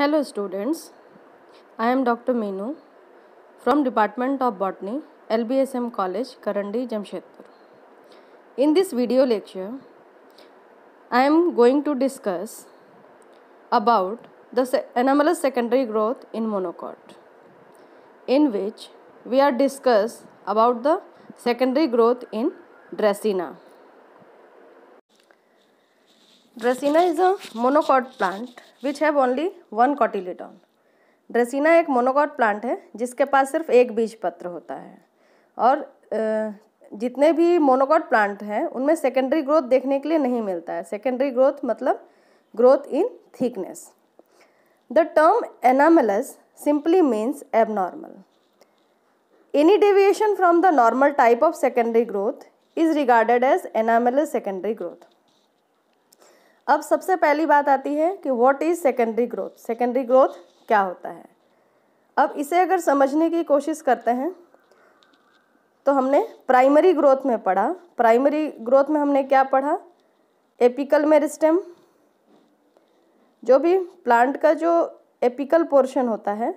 Hello students, I am Dr. Meenu from Department of Botany, LBSM College, Karandi, Jamshedpur. In this video lecture, I am going to discuss about the anomalous secondary growth in monocot, in which we are discuss about the secondary growth in Dracaena. Dracaena is a monocot plant which have only one cotyledon. ड्रेसीना एक monocot plant है जिसके पास सिर्फ एक बीज पत्र होता है और जितने भी मोनोकॉट प्लांट हैं उनमें सेकेंडरी ग्रोथ देखने के लिए नहीं मिलता है। सेकेंडरी ग्रोथ मतलब growth in thickness. The term anomalous simply means abnormal. Any deviation from the normal type of secondary growth is regarded as anomalous secondary growth. अब सबसे पहली बात आती है कि what is secondary growth. Secondary growth क्या होता है। अब इसे अगर समझने की कोशिश करते हैं तो हमने प्राइमरी ग्रोथ में पढ़ा। प्राइमरी ग्रोथ में हमने क्या पढ़ा? एपिकल मेरिस्टेम, जो भी प्लांट का जो एपिकल पोर्शन होता है,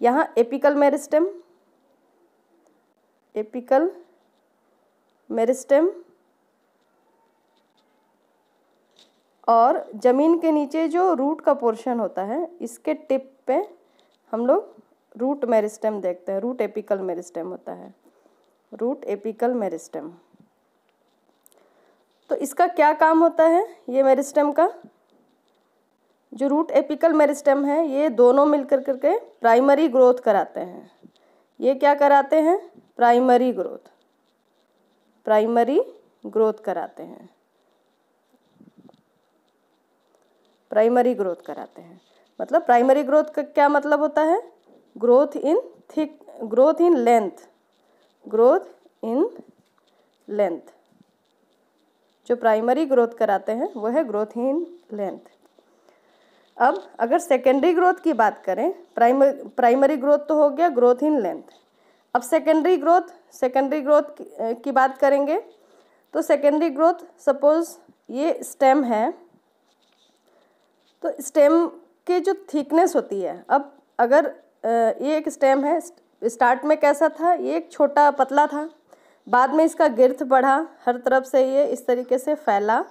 यहाँ एपिकल मेरिस्टेम, एपिकल मेरिस्टेम और ज़मीन के नीचे जो रूट का पोर्शन होता है, इसके टिप पे हम लोग रूट मेरिस्टेम देखते हैं। रूट एपिकल मेरिस्टेम होता है, रूट एपिकल मेरिस्टेम। तो इसका क्या काम होता है? ये मेरिस्टेम का जो रूट एपिकल मेरिस्टेम है, ये दोनों मिलकर करके प्राइमरी ग्रोथ कराते हैं। ये क्या कराते हैं? प्राइमरी ग्रोथ, प्राइमरी ग्रोथ कराते हैं, प्राइमरी ग्रोथ कराते हैं। मतलब प्राइमरी ग्रोथ का क्या मतलब होता है? Growth in thick, growth in length, growth in length. जो प्राइमरी ग्रोथ कराते हैं वो है ग्रोथ इन लेंथ। अब अगर सेकेंडरी ग्रोथ की बात करें, प्राइमरी ग्रोथ तो हो गया ग्रोथ इन लेंथ। अब सेकेंडरी ग्रोथ की बात करेंगे तो सेकेंडरी ग्रोथ, सपोज ये स्टेम है तो स्टेम की जो थिकनेस होती है, अब अगर ये एक स्टेम है, स्टार्ट में कैसा था? ये एक छोटा पतला था, बाद में इसका गिर्थ बढ़ा, हर तरफ से ये इस तरीके से फैला।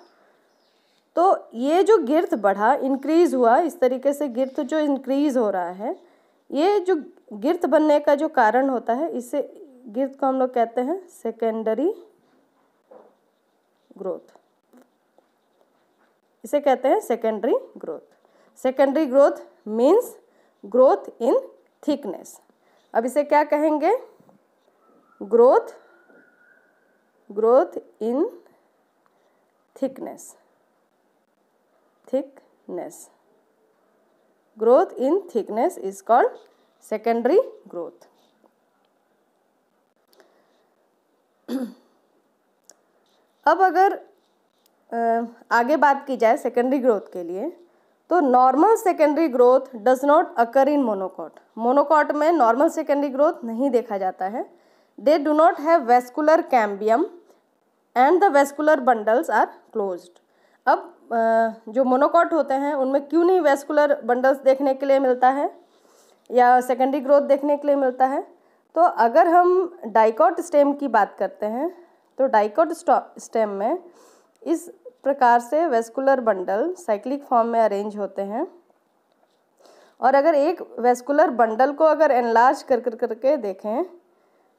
तो ये जो गिर्थ बढ़ा, इंक्रीज हुआ, इस तरीके से गिर्थ जो इंक्रीज हो रहा है, ये जो गिर्थ बनने का जो कारण होता है, इसे गिर्थ को हम लोग कहते हैं सेकेंडरी ग्रोथ। इसे कहते हैं secondary growth. Secondary growth means growth in thickness. अब इसे क्या कहेंगे? Growth, growth in thickness, thickness. Growth in thickness is called secondary growth. अब अगर आगे बात की जाए सेकेंडरी ग्रोथ के लिए, तो normal secondary growth does not occur in monocot. Monocot में नॉर्मल सेकेंडरी ग्रोथ नहीं देखा जाता है। They do not have vascular cambium and the vascular bundles are closed. अब जो मोनोकॉट होते हैं उनमें क्यों नहीं वेस्कुलर बंडल्स देखने के लिए मिलता है या सेकेंडरी ग्रोथ देखने के लिए मिलता है? तो अगर हम डाइकॉट स्टेम की बात करते हैं तो डाइकॉट स्टेम में इस प्रकार से वेस्कुलर बंडल साइक्लिक फॉर्म में अरेंज होते हैं। और अगर एक वेस्कुलर बंडल को अगर एनलार्ज करके देखें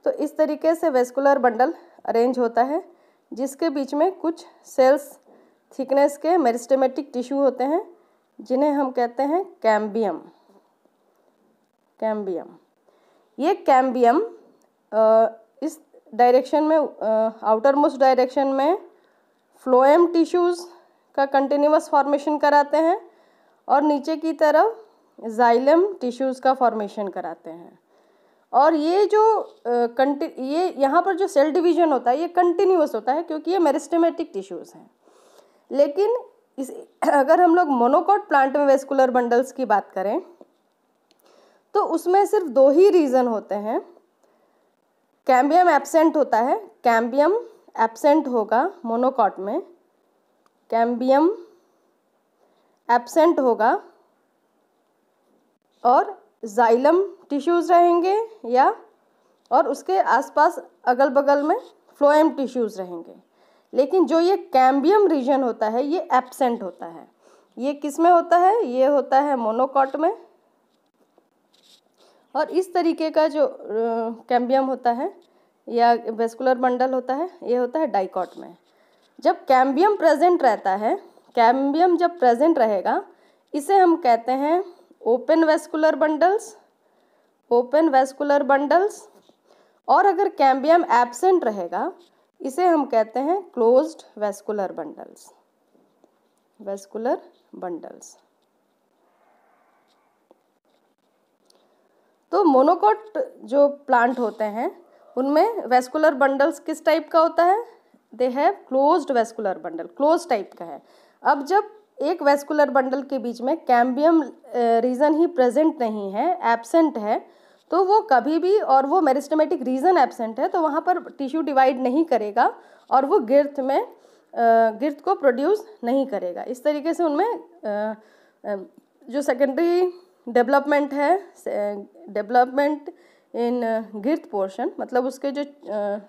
तो इस तरीके से वेस्कुलर बंडल अरेंज होता है, जिसके बीच में कुछ सेल्स थिकनेस के मेरिस्टेमेटिक टिश्यू होते हैं, जिन्हें हम कहते हैं कैम्बियम। कैम्बियम, ये कैम्बियम इस डायरेक्शन में, आउटर मोस्ट डायरेक्शन में फ्लोएम टिश्यूज़ का कंटिन्यूअस फॉर्मेशन कराते हैं और नीचे की तरफ जाइलम टिश्यूज़ का फॉर्मेशन कराते हैं। और ये जो ये यहाँ पर जो सेल डिवीजन होता है ये कंटिन्यूअस होता है, क्योंकि ये मेरिस्टेमेटिक टिश्यूज़ हैं। लेकिन अगर हम लोग मोनोकॉट प्लांट में वेस्कुलर बंडल्स की बात करें तो उसमें सिर्फ दो ही रीज़न होते हैं। कैम्बियम एब्सेंट होता है, कैम्बियम एब्सेंट होगा मोनोकॉट में, कैम्बियम एब्सेंट होगा और जाइलम टिश्यूज़ रहेंगे या और उसके आसपास अगल बगल में फ्लोएम टिश्यूज़ रहेंगे। लेकिन जो ये कैम्बियम रीजन होता है ये एब्सेंट होता है। ये किस में होता है? ये होता है मोनोकॉट में। और इस तरीके का जो कैम्बियम होता है या वेस्कुलर बंडल होता है ये होता है डाइकॉट में। जब कैम्बियम प्रेजेंट रहता है, कैम्बियम जब प्रेजेंट रहेगा इसे हम कहते हैं open vascular bundles, open vascular bundles. और अगर कैम्बियम एब्सेंट रहेगा इसे हम कहते हैं closed vascular bundles, vascular bundles. तो मोनोकॉट जो प्लांट होते हैं उनमें वेस्कुलर बंडल्स किस टाइप का होता है? They have closed vascular bundle, close type का है। अब जब एक वेस्कुलर बंडल के बीच में कैम्बियम रीजन ही प्रेजेंट नहीं है, एब्सेंट है, तो वो कभी भी, और वो मेरिस्टेमेटिक रीजन एब्सेंट है, तो वहाँ पर टिश्यू डिवाइड नहीं करेगा और वो गिर्थ में गिर्थ को प्रोड्यूस नहीं करेगा। इस तरीके से उनमें जो सेकेंडरी डेवलपमेंट है, डेवलपमेंट इन गिर्थ पोर्शन, मतलब उसके जो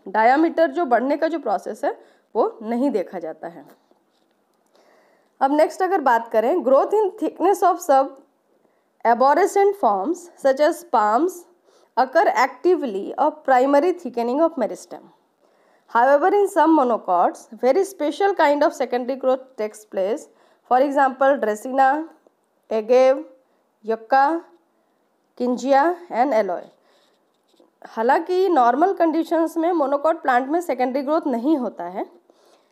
डायामीटर जो बढ़ने का जो प्रोसेस है वो नहीं देखा जाता है। अब नेक्स्ट अगर बात करें, growth in thickness of sub arborescent forms such as palms occur actively of primary thickening of meristem. However, in some monocots, very special kind of secondary growth takes place. For example, Dracaena, agave, yucca, Kingia and aloe. हालांकि normal conditions में monocot plant में secondary growth नहीं होता है,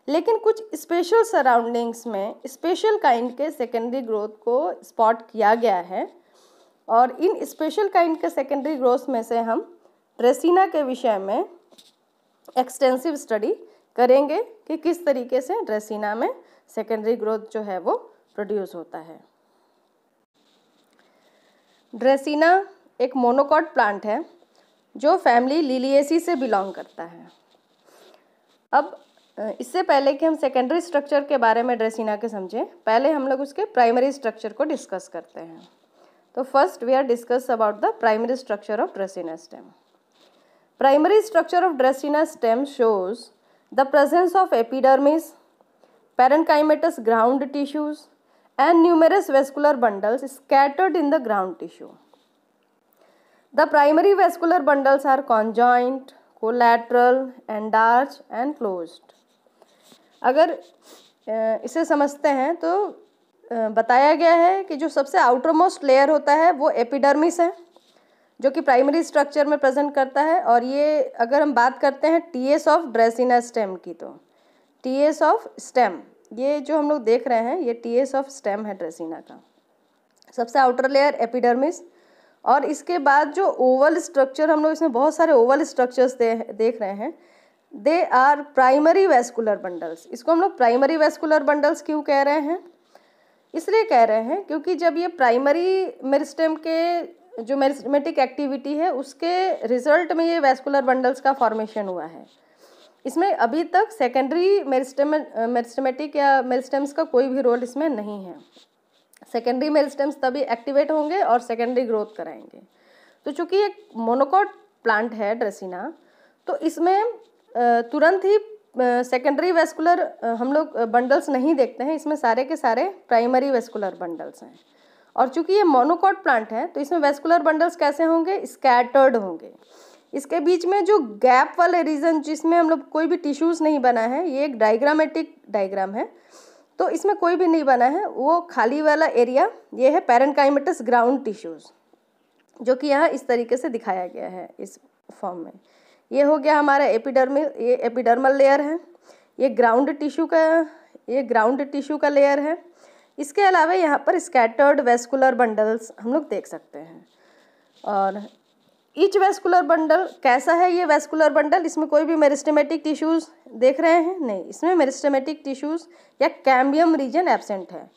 लेकिन कुछ special surroundings में special kind के सेकेंडरी ग्रोथ को स्पॉट किया गया है। और इन स्पेशल काइंड के सेकेंडरी ग्रोथ में से हम ड्रेसीना के विषय में एक्सटेंसिव स्टडी करेंगे कि किस तरीके से ड्रेसीना में सेकेंडरी ग्रोथ जो है वो प्रोड्यूस होता है। ड्रेसीना एक मोनोकॉट प्लांट है जो फैमिली लिलिएसी से बिलोंग करता है। अब इससे पहले कि हम सेकेंडरी स्ट्रक्चर के बारे में ड्रेसीना के समझें, पहले हम लोग उसके प्राइमरी स्ट्रक्चर को डिस्कस करते हैं। तो first we are discuss about the primary structure of Dracaena stem. Primary structure of Dracaena stem shows the presence of epidermis, parenchymatous ground tissues and numerous vascular bundles scattered in the ground tissue. The primary vascular bundles are conjoint, collateral, endarch and closed. अगर इसे समझते हैं तो बताया गया है कि जो सबसे आउटर मोस्ट लेयर होता है वो एपिडर्मिस है, जो कि प्राइमरी स्ट्रक्चर में प्रेजेंट करता है। और ये अगर हम बात करते हैं टीएस ऑफ ड्रेसीना स्टेम की, तो टीएस ऑफ स्टेम, ये जो हम लोग देख रहे हैं ये टीएस ऑफ स्टेम है ड्रेसीना का। सबसे आउटर लेयर एपिडर्मिस, और इसके बाद जो ओवल स्ट्रक्चर, हम लोग इसमें बहुत सारे ओवल स्ट्रक्चर्स देख रहे हैं, they are primary vascular bundles. इसको हम लोग प्राइमरी वेस्कुलर बंडल्स क्यों कह रहे हैं? इसलिए कह रहे हैं क्योंकि जब ये प्राइमरी मेरिस्टेम के जो मेरिस्टेमेटिक एक्टिविटी है उसके रिजल्ट में ये वेस्कुलर बंडल्स का फॉर्मेशन हुआ है। इसमें अभी तक सेकेंडरी मेरिस्टेमेटिक या मेरिस्टेम्स का कोई भी रोल इसमें नहीं है। सेकेंडरी मेरिस्टेम्स तभी एक्टिवेट होंगे और सेकेंडरी ग्रोथ कराएंगे। तो चूँकि एक मोनोकॉट प्लांट है ड्रेसीना, तो इसमें तुरंत ही सेकेंडरी वेस्कुलर हम लोग बंडल्स नहीं देखते हैं, इसमें सारे के सारे प्राइमरी वेस्कुलर बंडल्स हैं। और चूंकि ये मोनोकॉट प्लांट है तो इसमें वेस्कुलर बंडल्स कैसे होंगे? स्कैटर्ड होंगे। इसके बीच में जो गैप वाले रीजन जिसमें हम लोग कोई भी टिश्यूज़ नहीं बना है, ये एक डायग्रामेटिक डायग्राम है, तो इसमें कोई भी नहीं बना है, वो खाली वाला एरिया ये है पैरेन्काइमेटस ग्राउंड टिश्यूज़, जो कि यहाँ इस तरीके से दिखाया गया है इस फॉर्म में। ये हो गया हमारा एपिडर्मल, ये एपिडर्मल लेयर है, ये ग्राउंड टिश्यू का लेयर है। इसके अलावा यहाँ पर स्कैटर्ड वेस्कुलर बंडल्स हम लोग देख सकते हैं। और ईच वेस्कुलर बंडल कैसा है? ये वेस्कुलर बंडल, इसमें कोई भी मेरिस्टेमेटिक टिश्यूज़ देख रहे हैं? नहीं, इसमें मेरिस्टेमेटिक टिश्यूज़ या कैम्बियम रीजन एब्सेंट है।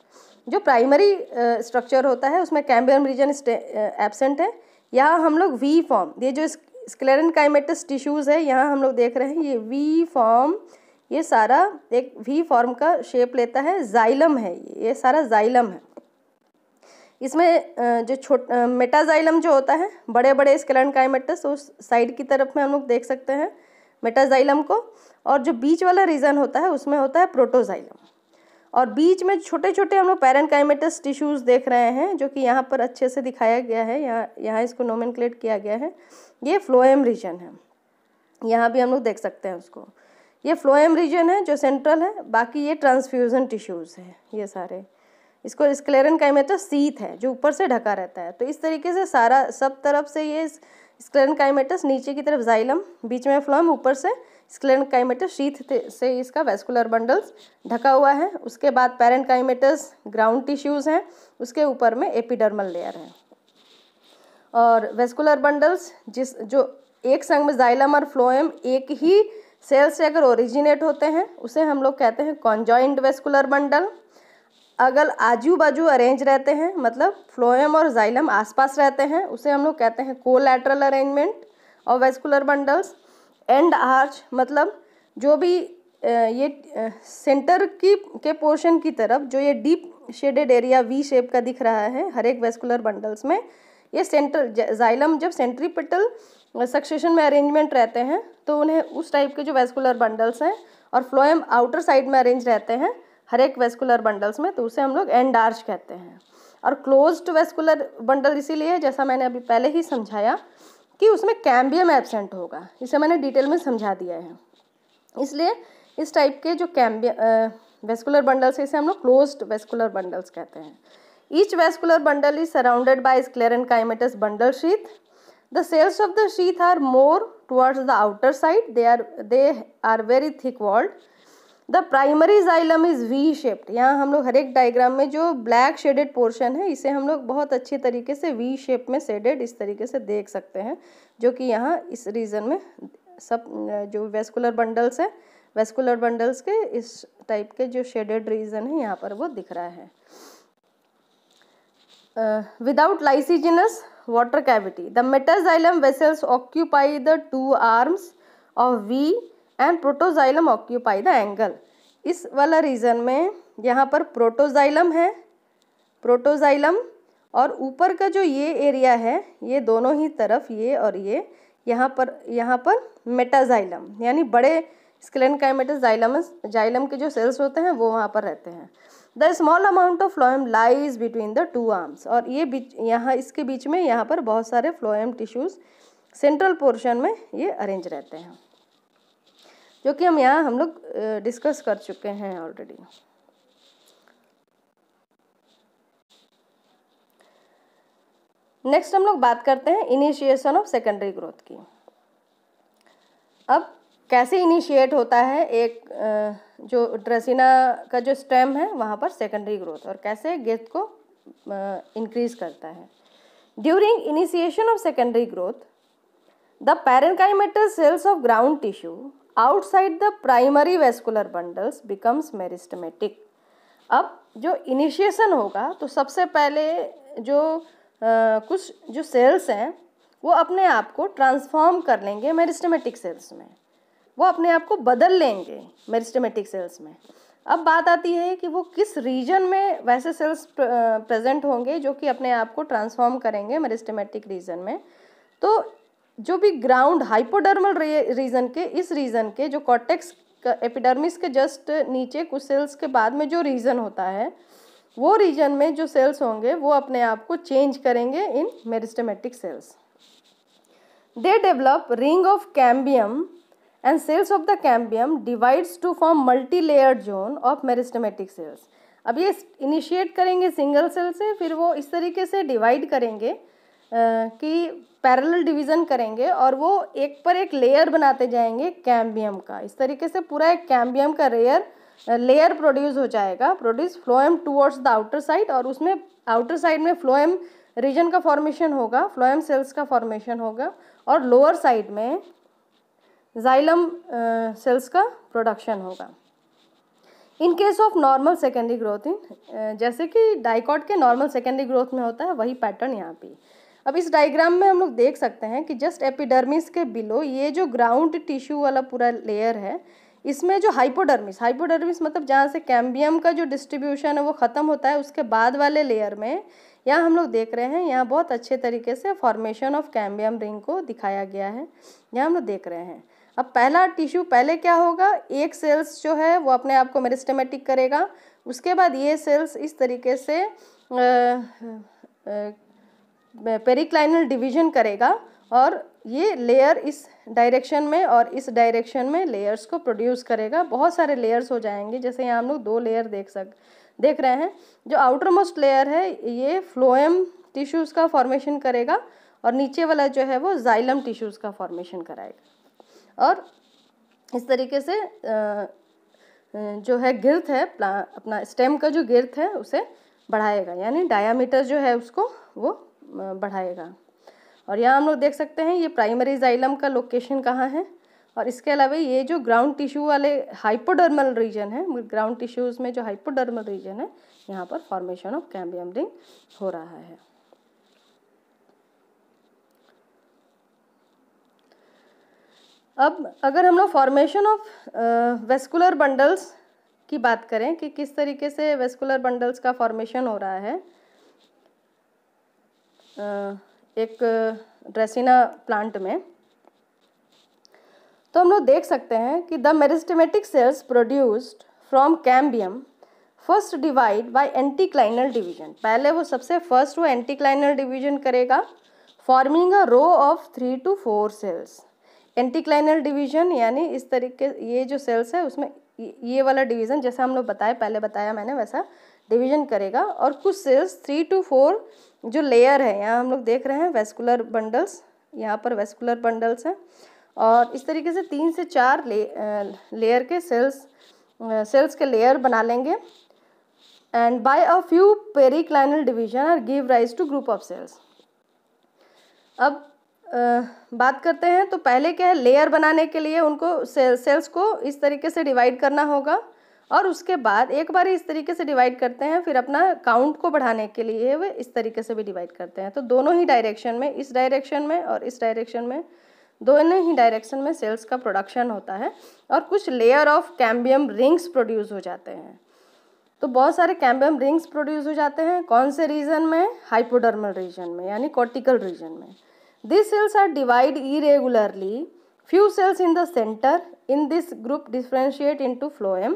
जो प्राइमरी स्ट्रक्चर होता है उसमें कैम्बियम रीजन एब्सेंट है। यहाँ हम लोग वी फॉर्म, ये जो स्क्लेरेनकाइमेटस टिश्यूज़ है यहाँ हम लोग देख रहे हैं, ये वी फॉर्म, ये सारा एक वी फॉर्म का शेप लेता है, जाइलम है, ये सारा जाइलम है। इसमें जो मेटाजाइलम जो होता है, बड़े बड़े स्क्लेरेनकाइमेटस, उस साइड की तरफ में हम लोग देख सकते हैं मेटाजाइलम को, और जो बीच वाला रीजन होता है उसमें होता है प्रोटोजाइलम, और बीच में छोटे छोटे हम लोग पैरेनकाइमेटस टिश्यूज़ देख रहे हैं, जो कि यहाँ पर अच्छे से दिखाया गया है, यहाँ इसको नोमेनक्लेट किया गया है। ये फ्लोएम रीजन है, यहाँ भी हम लोग देख सकते हैं उसको। ये फ्लोएम रीजन है जो सेंट्रल है, बाकी ये ट्रांसफ्यूजन टिश्यूज़ है ये सारे। इसको स्क्लेरेनकाइमेटस सीथ है जो ऊपर से ढका रहता है। तो इस तरीके से सारा सब तरफ से ये स्क्लेरेनकाइमेटस, नीचे की तरफ जाइलम, बीच में फ्लोएम, ऊपर से स्क्लेरेनकाइमेटस शीथ से इसका वेस्कुलर बंडल्स ढका हुआ है। उसके बाद पैरेनकाइमेटस ग्राउंड टिश्यूज़ हैं, उसके ऊपर में एपिडर्मल लेयर है। और वेस्कुलर बंडल्स जो एक संग में जाइलम और फ्लोएम एक ही सेल से अगर ओरिजिनेट होते हैं उसे हम लोग कहते हैं कॉन्जॉइंट वेस्कुलर बंडल। अगर आजू बाजू अरेंज रहते हैं, मतलब फ्लोएम और जाइलम आसपास रहते हैं, उसे हम लोग कहते हैं collateral arrangement of vascular bundles. And arch, मतलब जो भी ये सेंटर के पोर्शन की तरफ जो ये deep shaded area V shape का दिख रहा है हर एक वेस्कुलर बंडल्स में, ये सेंटर जाइलम जब सेंट्रीपिटल सक्सेशन में अरेंजमेंट रहते हैं तो उन्हें उस टाइप के जो वेस्कुलर बंडल्स हैं, और फ्लोएम आउटर साइड में अरेंज रहते हैं हर एक वेस्कुलर बंडल्स में, तो उसे हम लोग एंड आर्च कहते हैं। और क्लोज्ड वेस्कुलर बंडल इसीलिए, जैसा मैंने अभी पहले ही समझाया, कि उसमें कैम्बियम एब्सेंट होगा, इसे मैंने डिटेल में समझा दिया है। इसलिए इस टाइप के जो वेस्कुलर बंडल्स है इसे हम लोग क्लोज्ड वेस्कुलर बंडल्स कहते हैं। Each vascular bundle is surrounded by sclerenchymatous bundle sheath. The cells of the sheath are more towards the outer side. They are very thick walled. The primary xylem is V-shaped. यहाँ हम लोग हर एक diagram में जो black shaded portion है इसे हम लोग बहुत अच्छी तरीके से V शेप में शेडेड इस तरीके से देख सकते हैं, जो कि यहाँ इस रीजन में सब जो वेस्कुलर बंडल्स है, वेस्कुलर बंडल्स के इस टाइप के जो शेडेड रीजन है यहाँ पर वो दिख रहा है। Without lysigenous water cavity, the metaxylem vessels occupy the two arms of V and protoxylem occupy the angle. इस वाला रीजन में यहाँ पर प्रोटोजाइलम है, प्रोटोजाइलम, और ऊपर का जो ये एरिया है, ये दोनों ही तरफ, ये और ये, यहाँ पर मेटाजाइलम यानी बड़े स्क्लेरेनकाइमेटस जाइलम के जो सेल्स होते हैं वो वहाँ पर रहते हैं। The small amount of phloem lies between the two arms, और ये यहाँ इसके बीच में यहाँ पर बहुत सारे फ्लोएम टिश्यूज सेंट्रल पोर्शन में ये अरेंज रहते हैं, जो कि हम लोग डिस्कस कर चुके हैं ऑलरेडी। नेक्स्ट हम लोग बात करते हैं इनिशिएशन ऑफ सेकेंडरी ग्रोथ की। अब कैसे इनिशिएट होता है एक जो ड्रेसिना का जो स्टेम है वहाँ पर सेकेंडरी ग्रोथ, और कैसे ग्रोथ को इंक्रीज करता है। During initiation of secondary growth, the parenchymatous cells of ground tissue outside the primary vascular bundles becomes meristematic. अब जो इनिशिएशन होगा तो सबसे पहले जो कुछ जो सेल्स हैं वो अपने आप को ट्रांसफॉर्म कर लेंगे मेरिस्टेमेटिक सेल्स में, वो अपने आप को बदल लेंगे मेरिस्टेमेटिक सेल्स में। अब बात आती है कि वो किस रीजन में वैसे सेल्स प्रेजेंट होंगे जो कि अपने आप को ट्रांसफॉर्म करेंगे मेरिस्टेमेटिक रीजन में। तो जो भी ग्राउंड हाइपोडर्मल रीजन के, इस रीजन के जो कॉर्टेक्स एपिडर्मिस के जस्ट नीचे कुछ सेल्स के बाद में जो रीजन होता है, वो रीजन में जो सेल्स होंगे वो अपने आप को चेंज करेंगे in meristematic cells. They develop ring of cambium and cells of the cambium divides to form multi-layered zone of meristematic cells। अब ये इनिशिएट करेंगे सिंगल सेल से, फिर वो इस तरीके से डिवाइड करेंगे कि पैरेलल डिवीज़न करेंगे, और वो एक पर एक लेयर बनाते जाएंगे कैम्बियम का। इस तरीके से पूरा एक कैम्बियम का लेयर प्रोड्यूस हो जाएगा, produce phloem towards the outer side, और उसमें आउटर साइड में फ्लोएम रीजन का फॉर्मेशन होगा, फ्लोएम सेल्स का फॉर्मेशन होगा, और लोअर साइड में जाइलम सेल्स का प्रोडक्शन होगा। In case of normal secondary growth, जैसे कि डाइकॉट के नॉर्मल सेकेंडरी ग्रोथ में होता है वही पैटर्न यहाँ पे। अब इस डायग्राम में हम लोग देख सकते हैं कि जस्ट एपिडर्मिस के बिलो ये जो ग्राउंड टिश्यू वाला पूरा लेयर है, इसमें जो हाइपोडर्मिस मतलब जहाँ से कैम्बियम का जो डिस्ट्रीब्यूशन है वो ख़त्म होता है, उसके बाद वाले लेयर में यहाँ हम लोग देख रहे हैं, यहाँ बहुत अच्छे तरीके से फॉर्मेशन ऑफ कैम्बियम रिंग को दिखाया गया है, यहाँ हम लोग देख रहे हैं। अब पहला टिश्यू पहले क्या होगा, एक सेल्स जो है वो अपने आप को मेरिस्टेमेटिक करेगा, उसके बाद ये सेल्स इस तरीके से पेरिक्लाइनल डिवीजन करेगा और ये लेयर इस डायरेक्शन में और इस डायरेक्शन में लेयर्स को प्रोड्यूस करेगा। बहुत सारे लेयर्स हो जाएंगे, जैसे यहाँ हम लोग 2 लेयर देख रहे हैं। जो आउटर मोस्ट लेयर है ये फ्लोएम टिश्यूज़ का फॉर्मेशन करेगा और नीचे वाला जो है वो जाइलम टिश्यूज़ का फॉर्मेशन कराएगा और इस तरीके से जो है गिर्थ है अपना स्टेम का जो गिर्थ है उसे बढ़ाएगा, यानी डायामीटर जो है उसको वो बढ़ाएगा। और यहाँ हम लोग देख सकते हैं ये प्राइमरी जाइलम का लोकेशन कहाँ है। और इसके अलावा ये जो ग्राउंड टिश्यू वाले हाइपोडर्मल रीजन है, ग्राउंड टिश्यूज में जो हाइपोडर्मल रीजन है, यहाँ पर फॉर्मेशन ऑफ कैम्बियम रिंग हो रहा है। अब अगर हम लोग फॉर्मेशन ऑफ वेस्कुलर बंडल्स की बात करें कि किस तरीके से वेस्कुलर बंडल्स का फॉर्मेशन हो रहा है एक ड्रेसिना प्लांट में, तो हम लोग देख सकते हैं कि the meristematic cells produced from cambium first divide by anticlinal division. पहले वो सबसे फर्स्ट वो एंटीक्लाइनल डिवीजन करेगा forming a row of 3 to 4 cells. Anticlinal division यानी इस तरीके ये जो सेल्स है उसमें ये वाला डिवीज़न जैसा हम लोग पहले बताया मैंने वैसा डिवीजन करेगा और कुछ सेल्स 3 to 4 जो लेयर है, यहाँ हम लोग देख रहे हैं वेस्कुलर बंडल्स, यहाँ पर वेस्कुलर बंडल्स हैं और इस तरीके से 3 से 4 लेयर के सेल्स के लेयर बना लेंगे and by a few periclinal division और give rise to group of cells. अब बात करते हैं तो पहले क्या है, लेयर बनाने के लिए उनको सेल्स को इस तरीके से डिवाइड करना होगा और उसके बाद एक बार इस तरीके से डिवाइड करते हैं, फिर अपना काउंट को बढ़ाने के लिए वे इस तरीके से भी डिवाइड करते हैं। तो दोनों ही डायरेक्शन में, इस डायरेक्शन में और इस डायरेक्शन में, दोनों ही डायरेक्शन में सेल्स का प्रोडक्शन होता है और कुछ layer of cambium rings produce हो जाते हैं। तो बहुत सारे कैम्बियम रिंग्स प्रोड्यूस हो जाते हैं, कौन से रीजन में, हाइपोडर्मल रीजन में यानी कॉर्टिकल रीजन में। These cells are divided irregularly. Few cells in the center in this group differentiate into phloem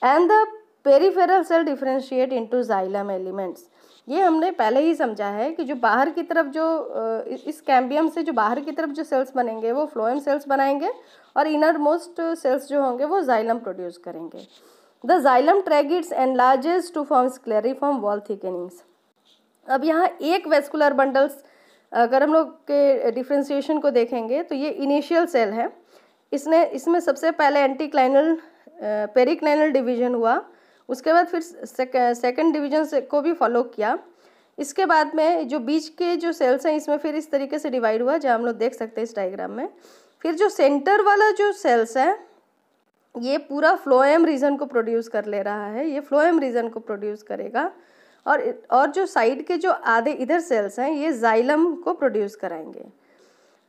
and the peripheral cell differentiate into xylem elements. ये हमने पहले ही समझा है कि जो बाहर की तरफ जो इस कैम्बियम से जो बाहर की तरफ जो सेल्स बनेंगे वो फ्लोएम सेल्स बनाएंगे और इनर मोस्ट सेल्स जो होंगे वो जाइलम प्रोड्यूस करेंगे। The xylem tracheids enlarges to form scalariform wall thickenings. अब यहाँ एक वेस्कुलर बंडल्स अगर हम लोग के डिफ्रेंशिएशन को देखेंगे तो ये इनिशियल सेल है, इसमें सबसे पहले एंटीक्लाइनल पेरिक्लाइनल डिवीजन हुआ, उसके बाद फिर सेकंड डिवीजन से को भी फॉलो किया। इसके बाद में जो बीच के जो सेल्स हैं इसमें फिर इस तरीके से डिवाइड हुआ जहाँ हम लोग देख सकते हैं इस डायग्राम में। फिर जो सेंटर वाला जो सेल्स है ये पूरा फ्लोएम रीजन को प्रोड्यूस कर ले रहा है, ये फ्लोएम रीजन को प्रोड्यूस करेगा और जो साइड के जो आधे इधर सेल्स हैं ये जाइलम को प्रोड्यूस कराएंगे।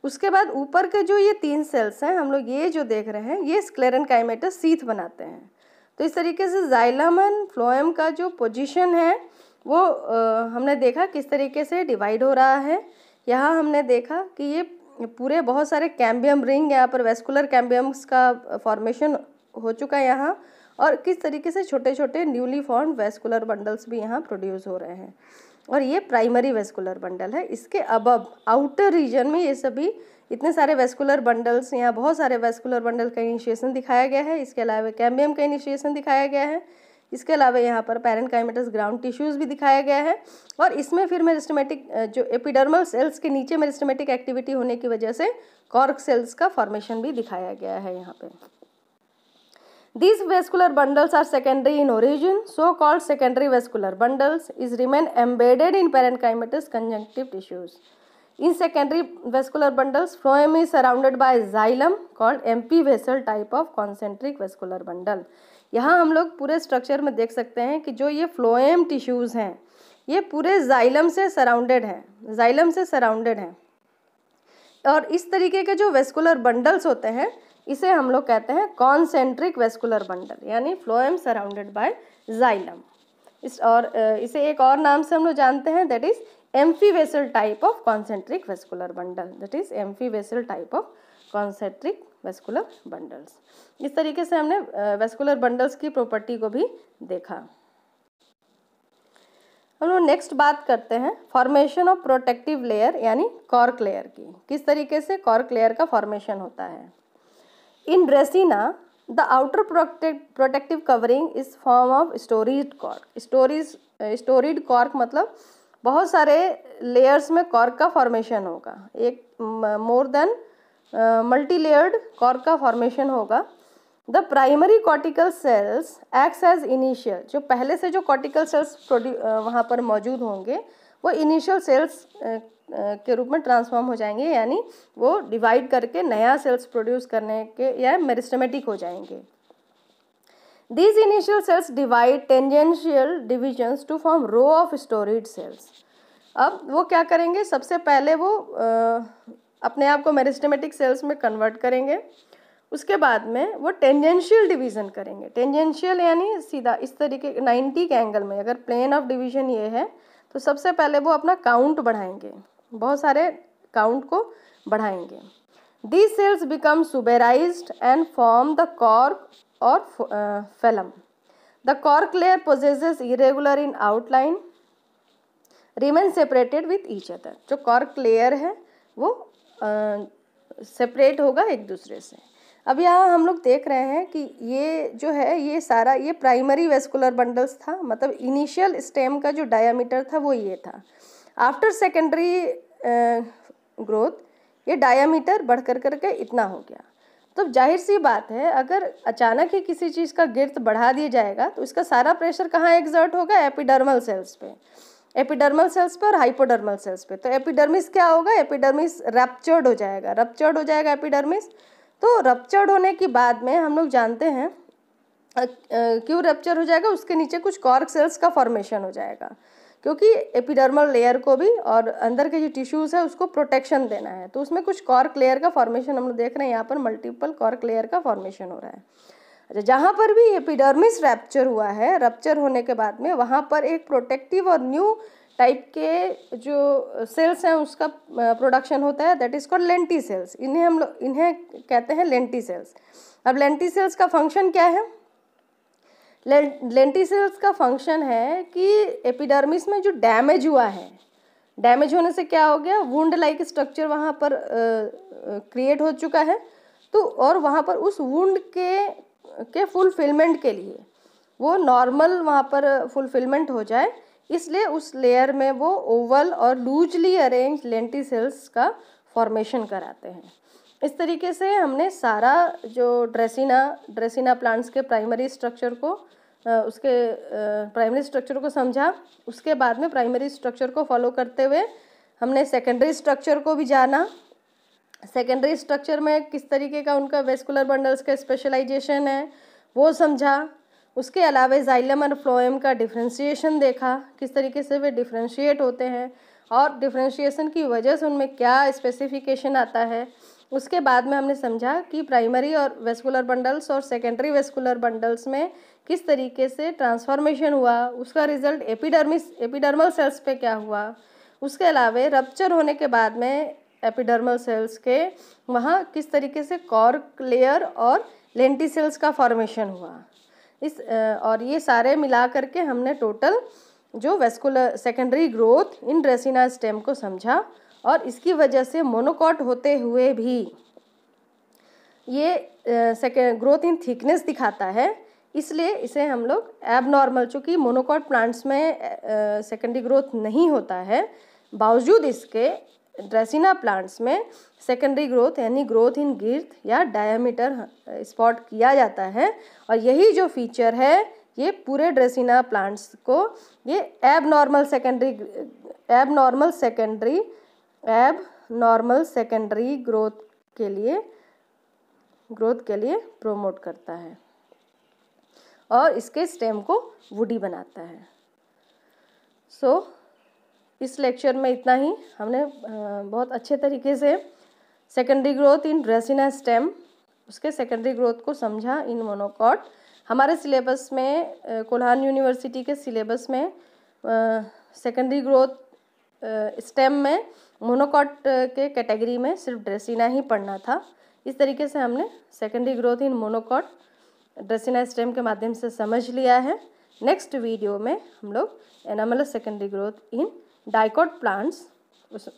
उसके बाद ऊपर के जो ये 3 सेल्स हैं हम लोग ये जो देख रहे हैं ये स्क्लेरेनकाइमेटस सीथ बनाते हैं। तो इस तरीके से जाइलम एंड फ्लोएम का जो पोजीशन है वो हमने देखा किस तरीके से डिवाइड हो रहा है। यहाँ हमने देखा कि ये पूरे बहुत सारे कैम्बियम रिंग, यहाँ पर वेस्कुलर कैम्बियम्स का फॉर्मेशन हो चुका है यहाँ, और किस तरीके से छोटे छोटे न्यूली फॉर्म्ड वेस्कुलर बंडल्स भी यहाँ प्रोड्यूस हो रहे हैं। और ये प्राइमरी वेस्कुलर बंडल है। इसके अबव आउटर रीजन में ये सभी इतने सारे वेस्कुलर बंडल्स, यहाँ बहुत सारे वेस्कुलर बंडल का इनिशिएशन दिखाया गया है। इसके अलावा कैम्बियम का इनिशिएशन दिखाया गया है। इसके अलावा यहाँ पर पैरेन्काइमेटस ग्राउंड टिश्यूज़ भी दिखाया गया है। और इसमें फिर मेरिस्टेमेटिक जो एपिडर्मल सेल्स के नीचे मेरिस्टेमेटिक एक्टिविटी होने की वजह से कॉर्क सेल्स का फॉर्मेशन भी दिखाया गया है यहाँ पे। These vascular bundles are secondary in origin, so-called secondary vascular bundles is remain embedded in parenchymatous conjunctive tissues. In secondary vascular bundles, phloem is surrounded by xylem called MP vessel type of concentric vascular bundle. यहाँ हम लोग पूरे structure में देख सकते हैं कि जो ये फ्लोएम टिश्यूज़ हैं ये पूरे जाइलम से सराउंडेड हैं, और इस तरीके के जो वेस्कुलर बंडल्स होते हैं इसे हम लोग कहते हैं कॉन्सेंट्रिक वेस्कुलर बंडल, यानी फ्लोएम सराउंडेड बाय जाइलम। इसे एक और नाम से हम लोग जानते हैं, that is amphivasal type of concentric vascular bundle, that is amphivasal type of concentric vascular bundles. इस तरीके से हमने वेस्कुलर बंडल्स की प्रॉपर्टी को भी देखा। हम लोग नेक्स्ट बात करते हैं फॉर्मेशन ऑफ प्रोटेक्टिव लेयर यानी कॉर्क लेयर की। किस तरीके से कॉर्क लेयर का फॉर्मेशन होता है। In Dracaena the outer protective covering is form of storied cork. Storied cork मतलब बहुत सारे लेयर्स में कॉर्क का फॉर्मेशन होगा, एक more than multi layered cork का फॉर्मेशन होगा। The primary cortical cells acts as initial, जो पहले से जो कॉर्टिकल सेल्स वहाँ पर मौजूद होंगे वो इनिशियल सेल्स के रूप में ट्रांसफॉर्म हो जाएंगे, यानी वो डिवाइड करके नया सेल्स प्रोड्यूस करने के या मेरिस्टेमेटिक हो जाएंगे। These initial cells divide tangential divisions to form row of storied cells। अब वो क्या करेंगे, सबसे पहले वो अपने आप को मेरिस्टेमेटिक सेल्स में कन्वर्ट करेंगे, उसके बाद में वो टेंजेंशियल डिवीज़न करेंगे। टेंजेंशियल यानी सीधा इस तरीके 90 के एंगल में, अगर प्लेन ऑफ डिवीजन ये है तो सबसे पहले वो अपना काउंट बढ़ाएंगे, बहुत सारे काउंट को बढ़ाएंगे। These cells become suberized and form the cork or phellum. The cork layer possesses irregular in outline, remain separated with each other। जो cork layer है वो सेपरेट होगा एक दूसरे से। अब यहाँ हम लोग देख रहे हैं कि ये जो है ये सारा ये प्राइमरी वेस्कुलर बंडल्स था, मतलब इनिशियल स्टेम का जो डायामीटर था वो ये था। आफ्टर सेकेंडरी ग्रोथ ये डायामीटर बढ़ करके इतना हो गया। तो जाहिर सी बात है, अगर अचानक ही किसी चीज़ का गिर्थ बढ़ा दिया जाएगा तो इसका सारा प्रेशर कहाँ एग्जर्ट होगा, एपिडर्मल सेल्स पे, एपिडर्मल सेल्स पे और हाइपोडर्मल सेल्स पे। तो एपिडर्मिस क्या होगा, एपिडर्मिस रप्चर्ड हो जाएगा, रप्चर्ड हो जाएगा एपिडर्मिस। तो रप्चर्ड होने के बाद में हम लोग जानते हैं क्यों रप्चर हो जाएगा, उसके नीचे कुछ कॉर्क सेल्स का फॉर्मेशन हो जाएगा, क्योंकि एपिडर्मल लेयर को भी और अंदर के जो टिश्यूज़ है उसको प्रोटेक्शन देना है। तो उसमें कुछ कॉर्क लेयर का फॉर्मेशन हम लोग देख रहे हैं, यहाँ पर मल्टीपल कॉर्क लेयर का फॉर्मेशन हो रहा है। अच्छा, जहाँ पर भी एपिडर्मिस रैप्चर हुआ है, रप्चर होने के बाद में वहाँ पर एक प्रोटेक्टिव और न्यू टाइप के जो सेल्स हैं उसका प्रोडक्शन होता है, that is called lenticels. इन्हें कहते हैं लेंटी सेल्स। अब लेंटी सेल्स का फंक्शन क्या है, लेंटी सेल्स का फंक्शन है कि एपिडर्मिस में जो डैमेज हुआ है, डैमेज होने से क्या हो गया, वुंड लाइक स्ट्रक्चर वहाँ पर क्रिएट हो चुका है। तो और वहाँ पर उस वुंड के फुलफिलमेंट के लिए वो नॉर्मल वहाँ पर फुलफिलमेंट हो जाए, इसलिए उस लेयर में वो ओवल और लूजली अरेंज लेंटी सेल्स का फॉर्मेशन कराते हैं। इस तरीके से हमने सारा जो ड्रेसिना प्लांट्स के प्राइमरी स्ट्रक्चर को समझा। उसके बाद में प्राइमरी स्ट्रक्चर को फॉलो करते हुए हमने सेकेंडरी स्ट्रक्चर को भी जाना। सेकेंडरी स्ट्रक्चर में किस तरीके का उनका वेस्कुलर बंडल्स का स्पेशलाइजेशन है वो समझा। उसके अलावा जाइलम और फ्लोएम का डिफ्रेंशिएशन देखा, किस तरीके से वे डिफ्रेंशिएट होते हैं और डिफ्रेंशिएशन की वजह से उनमें क्या स्पेसिफिकेशन आता है। उसके बाद में हमने समझा कि प्राइमरी और वेस्कुलर बंडल्स और सेकेंडरी वेस्कुलर बंडल्स में किस तरीके से ट्रांसफॉर्मेशन हुआ, उसका रिजल्ट एपिडर्मल सेल्स पे क्या हुआ। उसके अलावा रप्चर होने के बाद में एपिडर्मल सेल्स के वहाँ किस तरीके से कॉर्क लेयर और लेंटी सेल्स का फॉर्मेशन हुआ। और ये सारे मिला करके हमने टोटल जो vascular secondary growth in ड्रेसिना stem को समझा, और इसकी वजह से मोनोकॉट होते हुए भी ये ग्रोथ इन थिकनेस दिखाता है, इसलिए इसे हम लोग एबनॉर्मल, चूँकि मोनोकॉट प्लांट्स में सेकेंडरी ग्रोथ नहीं होता है, बावजूद इसके ड्रेसिना प्लांट्स में सेकेंडरी ग्रोथ यानी ग्रोथ इन गिर्थ या डायामीटर स्पॉट किया जाता है। और यही जो फीचर है ये पूरे ड्रेसिना प्लांट्स को ये एबनॉर्मल सेकेंडरी ग्रोथ के लिए प्रोमोट करता है और इसके स्टेम को वुडी बनाता है। इस लेक्चर में इतना ही। हमने बहुत अच्छे तरीके से सेकेंडरी ग्रोथ इन ड्रेसिना स्टेम, उसके सेकेंडरी ग्रोथ को समझा इन मोनोकॉट हमारे सिलेबस में कोल्हान यूनिवर्सिटी के सिलेबस में सेकेंडरी ग्रोथ स्टेम में मोनोकॉट के कैटेगरी में सिर्फ ड्रेसिना ही पढ़ना था। इस तरीके से हमने secondary growth in monocot ड्रेसिना stem के माध्यम से समझ लिया है। नेक्स्ट वीडियो में हम लोग anomalous secondary growth in dicot plants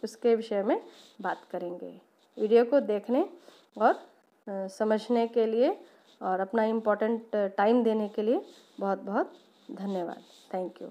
उसके विषय में बात करेंगे। वीडियो को देखने और समझने के लिए और अपना इम्पोर्टेंट टाइम देने के लिए बहुत बहुत धन्यवाद। Thank you.